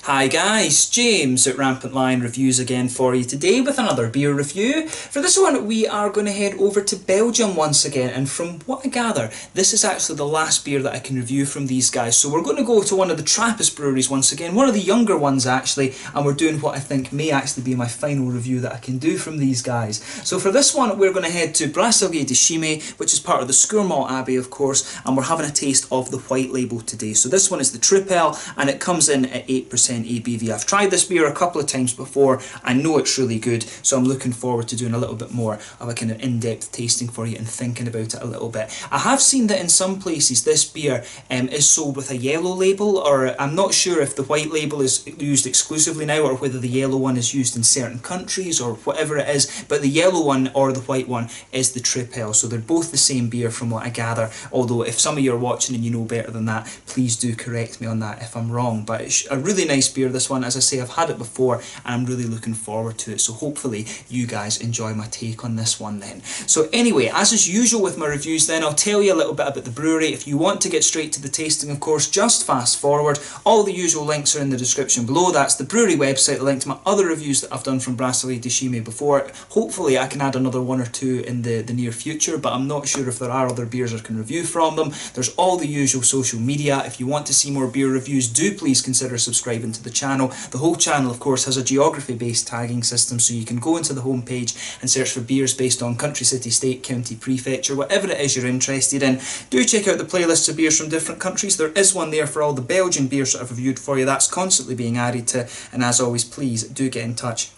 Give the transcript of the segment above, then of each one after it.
Hi guys, James at RampantLionReviews again for you today with another beer review. For this one we are going to head over to Belgium once again, and from what I gather this is actually the last beer that I can review from these guys. So we're going to go to one of the Trappist breweries once again, one of the younger ones actually, and we're doing what I think may actually be my final review that I can do from these guys. So for this one we're going to head to Brasserie de Chimay, which is part of the Scourmont Abbey of course, and we're having a taste of the white label today. So this one is the Tripel and it comes in at 8% ABV. I've tried this beer a couple of times before. I know it's really good, so I'm looking forward to doing a little bit more of a kind of in-depth tasting for you and thinking about it a little bit. I have seen that in some places this beer is sold with a yellow label, or I'm not sure if the white label is used exclusively now or whether the yellow one is used in certain countries or whatever it is, but the yellow one or the white one is the Tripel. So they're both the same beer from what I gather, although if some of you are watching and you know better than that, please do correct me on that if I'm wrong. But it's a really nice beer, this one. As I say, I've had it before and I'm really looking forward to it, so hopefully you guys enjoy my take on this one then. So anyway, as is usual with my reviews then, I'll tell you a little bit about the brewery. If you want to get straight to the tasting, of course, just fast forward. All the usual links are in the description below. That's the brewery website, the link to my other reviews that I've done from Brasserie de Chimay before. Hopefully I can add another one or two in the near future, but I'm not sure if there are other beers I can review from them. There's all the usual social media. If you want to see more beer reviews, do please consider subscribing to the channel. The whole channel of course has a geography based tagging system, so you can go into the home page and search for beers based on country, city, state, county, prefecture, whatever it is you're interested in. Do check out the playlists of beers from different countries. There is one there for all the Belgian beers that I've reviewed for you. That's constantly being added to, and as always, please do get in touch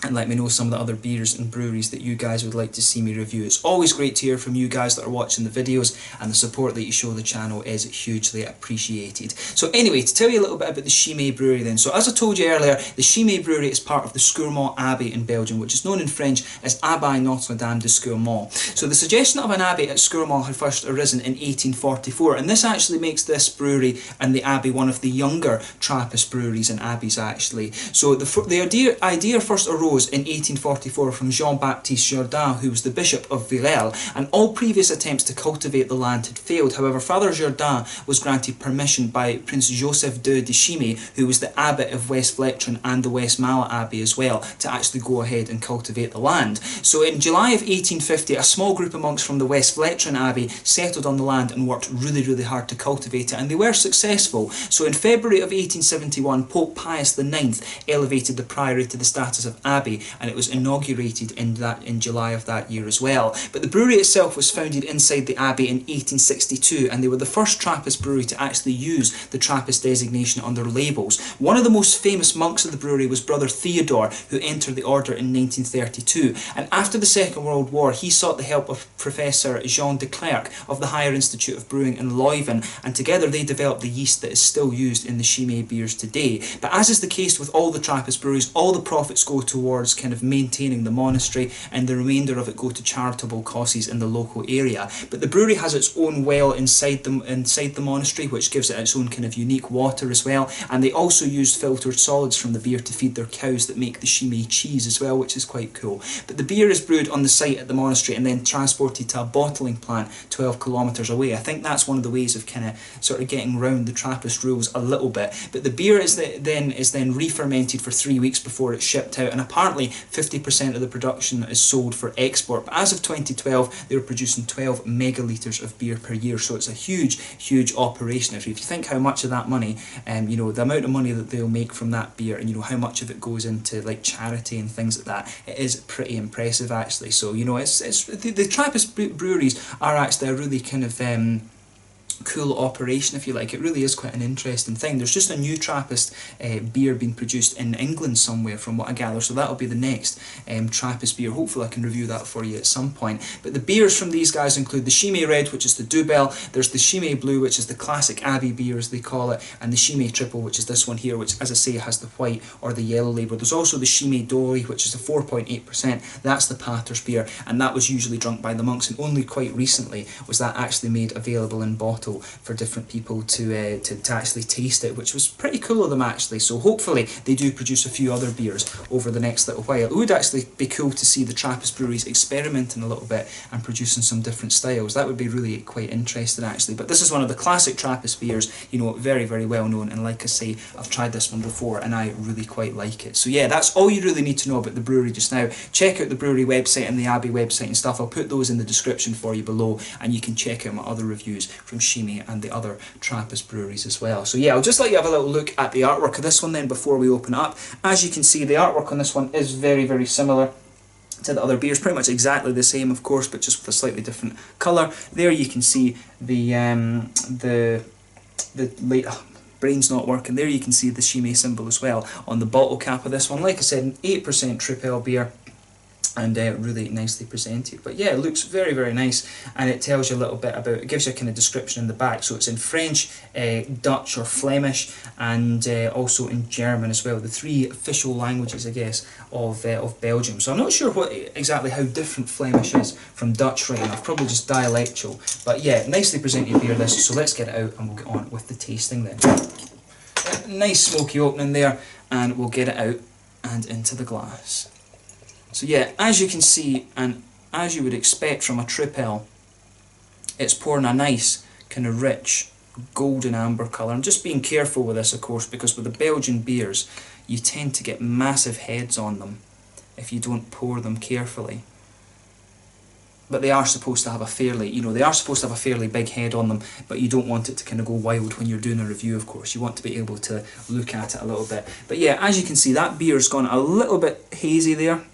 and let me know some of the other beers and breweries that you guys would like to see me review. It's always great to hear from you guys that are watching the videos, and the support that you show the channel is hugely appreciated. So anyway, to tell you a little bit about the Chimay brewery then. So as I told you earlier, the Chimay brewery is part of the Scourmont Abbey in Belgium, which is known in French as Abbey Notre Dame de Scourmont. So the suggestion of an abbey at Scourmont had first arisen in 1844, and this actually makes this brewery and the abbey one of the younger Trappist breweries and abbeys actually. So the idea first arose in 1844 from Jean-Baptiste Jourdain, who was the Bishop of Villers, and all previous attempts to cultivate the land had failed. However, Father Jourdain was granted permission by Prince Joseph II de Chimay, who was the Abbot of West Vleteren and the West Mallet Abbey as well, to actually go ahead and cultivate the land. So in July of 1850, a small group of monks from the West Vleteren Abbey settled on the land and worked really hard to cultivate it, and they were successful. So in February of 1871, Pope Pius IX elevated the priory to the status of abbey, and it was inaugurated in July of that year as well. But the brewery itself was founded inside the abbey in 1862, and they were the first Trappist brewery to actually use the Trappist designation on their labels. One of the most famous monks of the brewery was Brother Theodore, who entered the order in 1932, and after the Second World War he sought the help of Professor Jean de Clercq of the Higher Institute of Brewing in Leuven, and together they developed the yeast that is still used in the Chimay beers today. But as is the case with all the Trappist breweries, all the profits go towards kind of maintaining the monastery, and the remainder of it go to charitable causes in the local area. But the brewery has its own well inside the monastery, which gives it its own kind of unique water as well, and they also use filtered solids from the beer to feed their cows that make the Chimay cheese as well, which is quite cool. But the beer is brewed on the site at the monastery and then transported to a bottling plant 12 kilometres away. I think that's one of the ways of kind of sort of getting around the Trappist rules a little bit. But the beer is then re-fermented for 3 weeks before it's shipped out, and apparently 50% of the production is sold for export. But as of 2012 they were producing 12 megalitres of beer per year, so it's a huge operation. If you think how much of that money, you know, the amount of money that they'll make from that beer, and you know how much of it goes into like charity and things like that, it is pretty impressive actually. So you know, it's the Trappist breweries are actually a really kind of cool operation, if you like. It really is quite an interesting thing. There's just a new Trappist beer being produced in England somewhere from what I gather, so that'll be the next Trappist beer. Hopefully I can review that for you at some point. But the beers from these guys include the Chimay Red, which is the Double, there's the Chimay Blue, which is the classic Abbey beer as they call it, and the Chimay Triple, which is this one here, which as I say has the white or the yellow label. There's also the Chimay Dory, which is a 4.8%, that's the Pater's beer, and that was usually drunk by the monks, and only quite recently was that actually made available in bottles bottle for different people to actually taste it, which was pretty cool of them actually. So hopefully they do produce a few other beers over the next little while. It would actually be cool to see the Trappist breweries experimenting a little bit and producing some different styles. That would be really quite interesting actually. But this is one of the classic Trappist beers, you know, very, very well known, and like I say, I've tried this one before and I really quite like it. So yeah, that's all you really need to know about the brewery just now. Check out the brewery website and the Abbey website and stuff. I'll put those in the description for you below, and you can check out my other reviews from Chimay and the other Trappist breweries as well. So yeah, I'll just let you have a little look at the artwork of this one then before we open it up. As you can see, the artwork on this one is very, very similar to the other beers, pretty much exactly the same of course, but just with a slightly different colour. There you can see the late brain's not working. There you can see the Chimay symbol as well on the bottle cap of this one. Like I said, an 8% Tripel beer, and really nicely presented. But yeah, it looks very, very nice, and it tells you a little bit about, it gives you a kind of description in the back. So it's in French, Dutch or Flemish, and also in German as well, the three official languages, I guess, of Belgium. So I'm not sure exactly how different Flemish is from Dutch right now, probably just dialectal. But yeah, nicely presented beer this, so let's get it out and we'll get on with the tasting then. Nice smoky opening there, and we'll get it out and into the glass. So yeah, as you can see, and as you would expect from a Tripel, it's pouring a nice, kind of rich, golden amber colour. I'm just being careful with this, of course, because with the Belgian beers, you tend to get massive heads on them if you don't pour them carefully. But they are supposed to have a fairly, you know, they are supposed to have a fairly big head on them, but you don't want it to kind of go wild when you're doing a review, of course. You want to be able to look at it a little bit. But yeah, as you can see, that beer's gone a little bit hazy there.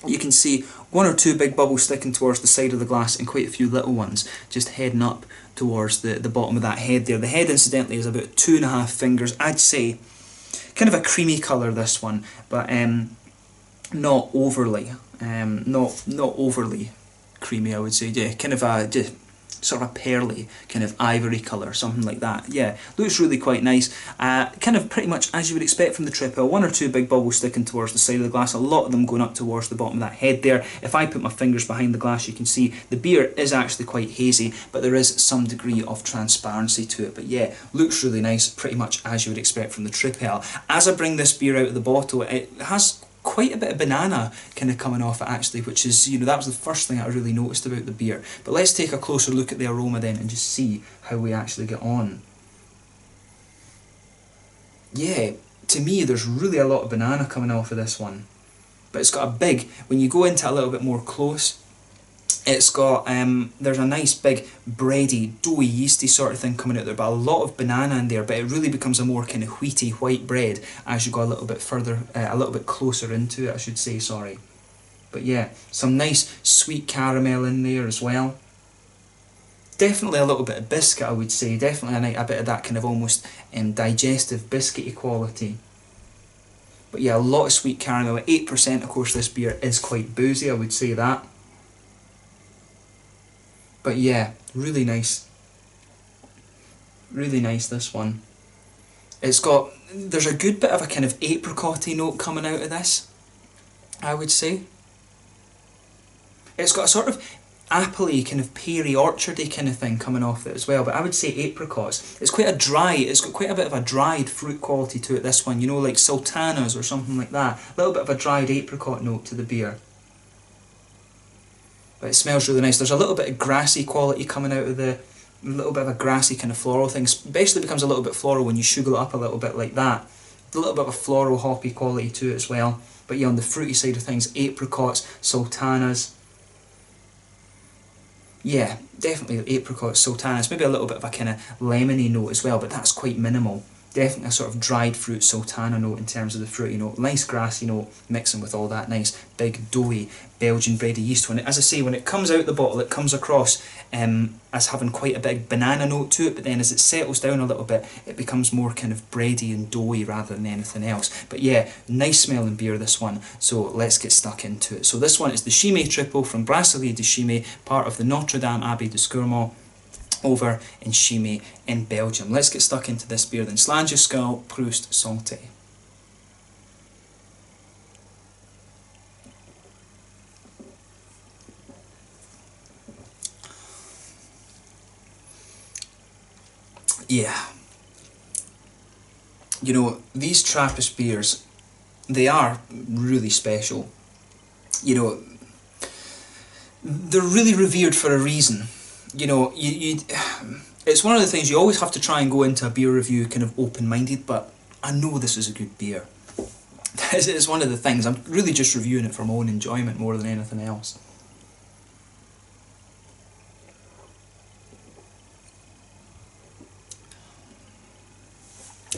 You can see one or two big bubbles sticking towards the side of the glass and quite a few little ones just heading up towards the bottom of that head there. The head, incidentally, is about 2.5 fingers. I'd say kind of a creamy colour, this one, but not overly, not overly creamy, I would say. Yeah, kind of a just sort of a pearly kind of ivory colour, something like that. Yeah, looks really quite nice. Kind of pretty much as you would expect from the Tripel, one or two big bubbles sticking towards the side of the glass, a lot of them going up towards the bottom of that head there. If I put my fingers behind the glass, you can see the beer is actually quite hazy, but there is some degree of transparency to it. But yeah, looks really nice, pretty much as you would expect from the Tripel. As I bring this beer out of the bottle, it has quite a bit of banana kind of coming off it actually, which is, you know, that was the first thing I really noticed about the beer. But let's take a closer look at the aroma then and just see how we actually get on. Yeah, to me there's really a lot of banana coming off of this one, but it's got a big, when you go into it a little bit more close, it's got, there's a nice big bready, doughy, yeasty sort of thing coming out there, but a lot of banana in there, but it really becomes a more kind of wheaty white bread as you go a little bit further, a little bit closer into it, I should say, sorry. But yeah, some nice sweet caramel in there as well. Definitely a little bit of biscuit, I would say, definitely a bit of that kind of almost digestive biscuity quality. But yeah, a lot of sweet caramel, at 8%, of course this beer is quite boozy, I would say that. But yeah, really nice. Really nice, this one. It's got, there's a good bit of a kind of apricot-y note coming out of this, I would say. It's got a sort of apple-y, kind of peary, orchardy kind of thing coming off it as well, but I would say apricots. It's quite a dry, it's got quite a bit of a dried fruit quality to it, this one, you know, like sultanas or something like that. A little bit of a dried apricot note to the beer. But it smells really nice. There's a little bit of grassy quality coming out of the, a little bit of a grassy kind of floral thing. Basically becomes a little bit floral when you sugar it up a little bit like that. A little bit of a floral hoppy quality to it as well. But yeah, on the fruity side of things, apricots, sultanas. Yeah, definitely apricots, sultanas. Maybe a little bit of a kind of lemony note as well, but that's quite minimal. Definitely a sort of dried fruit sultana note in terms of the fruity note. Nice grassy note mixing with all that nice big doughy Belgian bready yeast. When it, as I say, when it comes out the bottle, it comes across as having quite a big banana note to it, but then as it settles down a little bit, it becomes more kind of bready and doughy rather than anything else. But yeah, nice smelling beer, this one. So let's get stuck into it. So this one is the Chimay Tripel from Brasserie de Chimay, part of the Notre Dame Abbey de Scourmont, over in Chimay in Belgium. Let's get stuck into this beer then. Slange Skull, Proust, Santé. yeah, you know, these Trappist beers, they are really special. You know, they're really revered for a reason. You know, it's one of the things you always have to try and go into a beer review kind of open-minded, but I know this is a good beer. It's one of the things. I'm really just reviewing it for my own enjoyment more than anything else.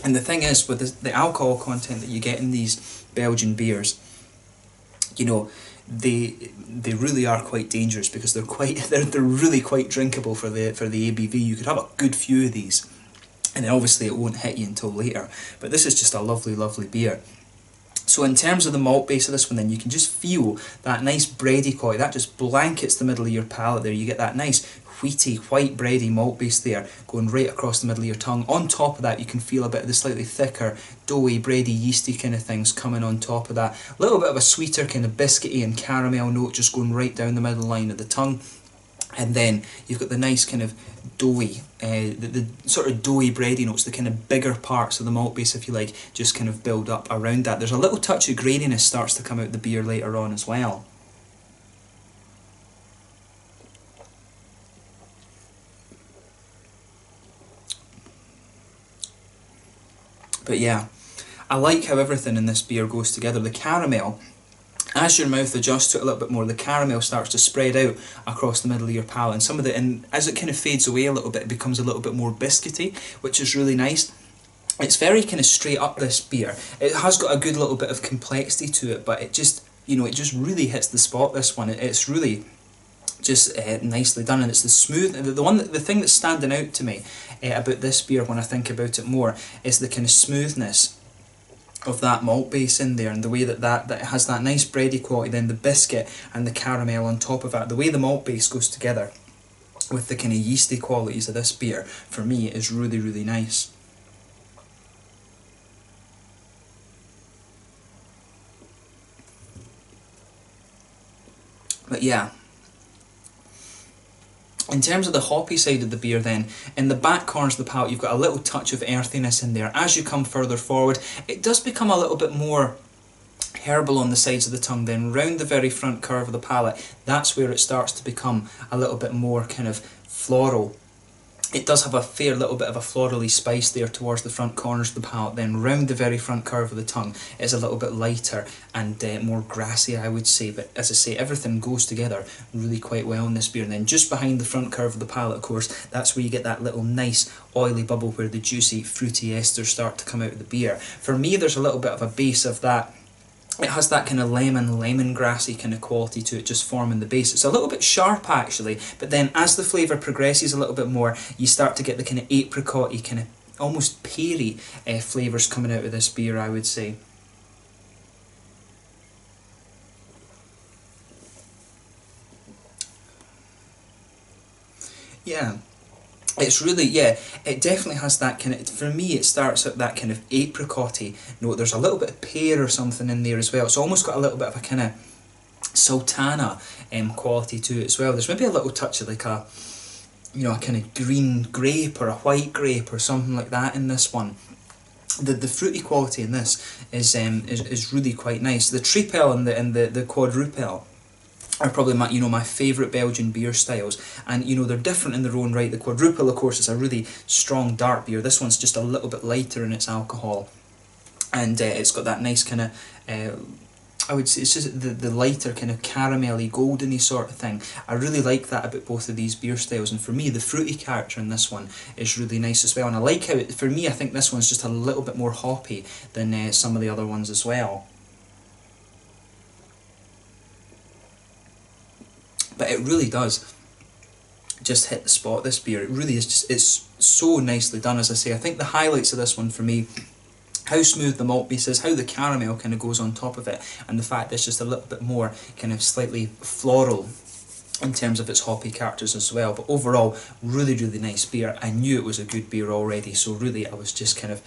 And the thing is, with the alcohol content that you get in these Belgian beers, you know, they really are quite dangerous, because they're really quite drinkable for the ABV. You could have a good few of these, and then obviously it won't hit you until later. But this is just a lovely, lovely beer. So in terms of the malt base of this one, then you can just feel that nice bready quality. That just blankets the middle of your palate there. You get that nice wheaty, white bready malt base there going right across the middle of your tongue. On top of that, you can feel a bit of the slightly thicker, doughy, bready, yeasty kind of things coming on top of that. A little bit of a sweeter kind of biscuity and caramel note just going right down the middle line of the tongue. And then you've got the nice kind of doughy, the sort of doughy bready notes, the kind of bigger parts of the malt base, if you like, just kind of build up around that. There's a little touch of graininess starts to come out the beer later on as well. But yeah, I like how everything in this beer goes together. The caramel, as your mouth adjusts to it a little bit more, the caramel starts to spread out across the middle of your palate, and some of and as it kind of fades away a little bit, it becomes a little bit more biscuity, which is really nice. It's very kind of straight up, this beer. It has got a good little bit of complexity to it, but it just, you know, it just really hits the spot, this one. It's really just nicely done, and it's the smooth, the thing that's standing out to me about this beer when I think about it more is the kind of smoothness of that malt base in there, and the way that it has that nice bready quality, then the biscuit and the caramel on top of that. The way the malt base goes together with the kind of yeasty qualities of this beer, for me, is really, really nice. But yeah, in terms of the hoppy side of the beer then, in the back corners of the palate you've got a little touch of earthiness in there. As you come further forward, it does become a little bit more herbal on the sides of the tongue. Then round the very front curve of the palate, that's where it starts to become a little bit more kind of floral. It does have a fair little bit of a florally spice there towards the front corners of the palate. Then round the very front curve of the tongue, it's a little bit lighter and more grassy, I would say. But as I say, everything goes together really quite well in this beer. And then just behind the front curve of the palate, of course, that's where you get that little nice oily bubble where the juicy fruity esters start to come out of the beer. For me, there's a little bit of a base of that. It has that kind of lemongrassy kind of quality to it, just forming the base. It's a little bit sharp actually, but then as the flavour progresses a little bit more, you start to get the kind of apricot-y, kind of almost peary flavours coming out of this beer, I would say. Yeah. It's really, yeah, it definitely has that kind of, for me it starts at that kind of apricot-y note. There's a little bit of pear or something in there as well. It's almost got a little bit of a kind of sultana quality to it as well. There's maybe a little touch of like a, you know, a kind of green grape or a white grape or something like that in this one. The fruity quality in this is really quite nice. The Tripel and the quadrupel are probably my favourite Belgian beer styles, and you know, they're different in their own right. The quadruple, of course, is a really strong dark beer. This one's just a little bit lighter in its alcohol, and it's got that nice kind of I would say it's just the lighter kind of caramelly, goldeny sort of thing. I really like that about both of these beer styles, and for me the fruity character in this one is really nice as well. And I like how for me I think this one's just a little bit more hoppy than some of the other ones as well. But it really does just hit the spot, this beer. It really is just, it's so nicely done, as I say. I think the highlights of this one for me, how smooth the malt base is, how the caramel kind of goes on top of it, and the fact that it's just a little bit more kind of slightly floral in terms of its hoppy characters as well. But overall, really, really nice beer. I knew it was a good beer already, so really I was just kind of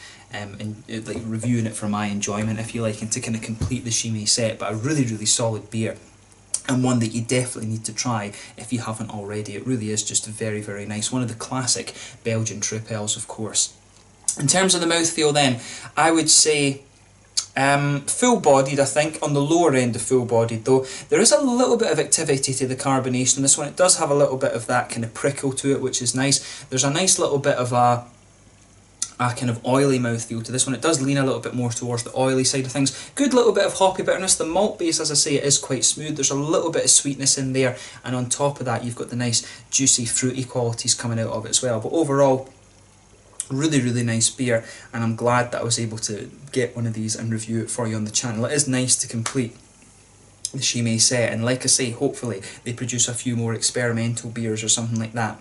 like reviewing it for my enjoyment, if you like, and to kind of complete the Chimay set. But a really, really solid beer. and one that you definitely need to try if you haven't already. It really is just very, very nice. One of the classic Belgian Tripels, of course. In terms of the mouthfeel then, I would say full-bodied, I think, on the lower end of full-bodied though. There is a little bit of activity to the carbonation. This one, it does have a little bit of that kind of prickle to it, which is nice. There's a nice little bit of a kind of oily mouthfeel to this one. It does lean a little bit more towards the oily side of things. Good little bit of hoppy bitterness. The malt base, as I say, it is quite smooth. There's a little bit of sweetness in there, and on top of that you've got the nice juicy fruity qualities coming out of it as well. But overall, really, really nice beer, and I'm glad that I was able to get one of these and review it for you on the channel. It is nice to complete the Chimay set, and like I say, hopefully they produce a few more experimental beers or something like that,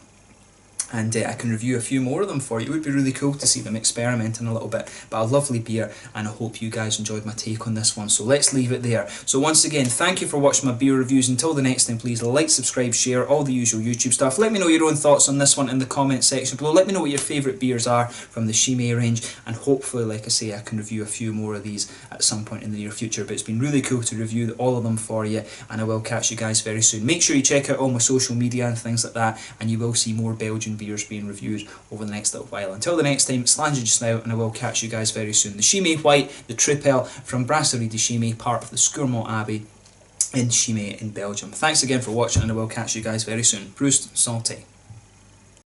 and I can review a few more of them for you. It would be really cool to see them experimenting a little bit. But a lovely beer, and I hope you guys enjoyed my take on this one. So let's leave it there. So once again, thank you for watching my beer reviews. Until the next time, please like, subscribe, share, all the usual YouTube stuff. Let me know your own thoughts on this one in the comment section below. Let me know what your favourite beers are from the Chimay range, and hopefully, like I say, I can review a few more of these at some point in the near future. But it's been really cool to review all of them for you, and I will catch you guys very soon. Make sure you check out all my social media and things like that, and you will see more Belgian beers being reviewed over the next little while. Until the next time, Slange just now, and I will catch you guys very soon. The Chimay White, the Tripel from Brasserie de Chimay, part of the Scourmont Abbey in Chimay in Belgium. Thanks again for watching, and I will catch you guys very soon. Proust, santé.